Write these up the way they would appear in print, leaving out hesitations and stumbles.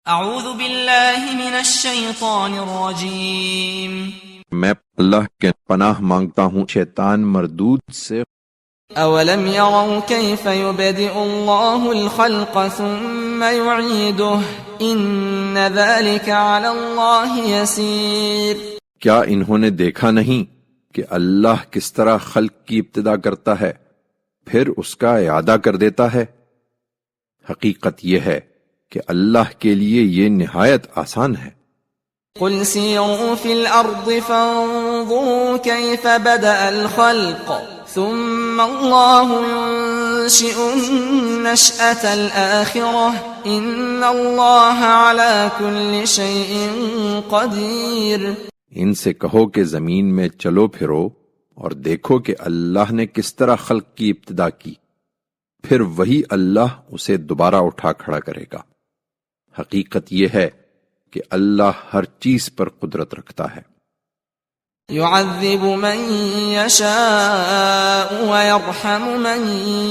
اعوذ باللہ من الشیطان الرجیم میں اللہ کے پناہ مانگتا ہوں شیطان مردود سے۔ اولم يروا كيف يبدئ الله الخلق ثم يعيده ان ذلك على الله يسير۔ کیا انہوں نے دیکھا نہیں کہ اللہ کس طرح خلق کی ابتدا کرتا ہے پھر اس کا اعادہ کر دیتا ہے؟ حقیقت یہ ہے کہ اللہ کے لیے یہ نہایت آسان ہے۔ قل سیروا فی الارض فانظروا کیف بدأ الخلق ثم اللہ ينشئ النشأة الآخرة ان اللہ علی کل شیء قدیر۔ ان سے کہو کہ زمین میں چلو پھرو اور دیکھو کہ اللہ نے کس طرح خلق کی ابتدا کی، پھر وہی اللہ اسے دوبارہ اٹھا کھڑا کرے گا۔ حقیقت یہ ہے کہ اللہ ہر چیز پر قدرت رکھتا ہے۔ يعذب من يشاء ويرحم من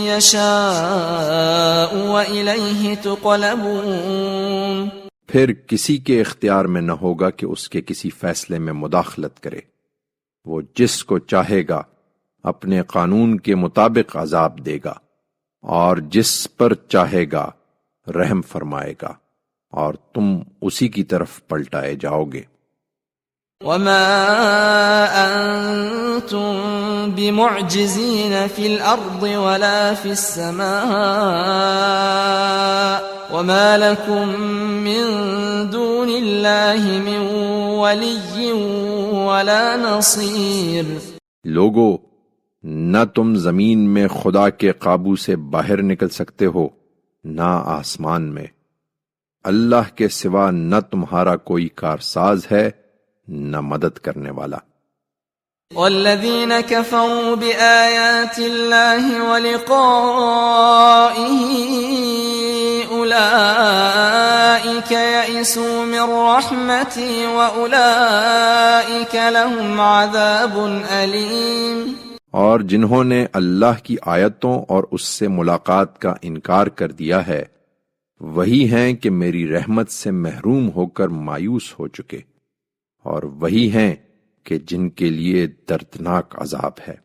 يشاء وإليه تقلبون۔ پھر کسی کے اختیار میں نہ ہوگا کہ اس کے کسی فیصلے میں مداخلت کرے، وہ جس کو چاہے گا اپنے قانون کے مطابق عذاب دے گا اور جس پر چاہے گا رحم فرمائے گا، اور تم اسی کی طرف پلٹائے جاؤ گے۔ وما انتم بمعجزین فی الارض ولا فی السماء وما لکم من دون اللہ من ولی ولا نصیر۔ لوگو، نہ تم زمین میں خدا کے قابو سے باہر نکل سکتے ہو نہ آسمان میں۔ اللہ کے سوا نہ تمہارا کوئی کارساز ہے نہ مدد کرنے والا۔ والذین کفروا بآیات اللہ ولقائہ اولئک یئسوا من رحمتی واولئک لهم عذاب علیم۔ اور جنہوں نے اللہ کی آیتوں اور اس سے ملاقات کا انکار کر دیا ہے، وہی ہیں کہ میری رحمت سے محروم ہو کر مایوس ہو چکے، اور وہی ہیں کہ جن کے لیے دردناک عذاب ہے۔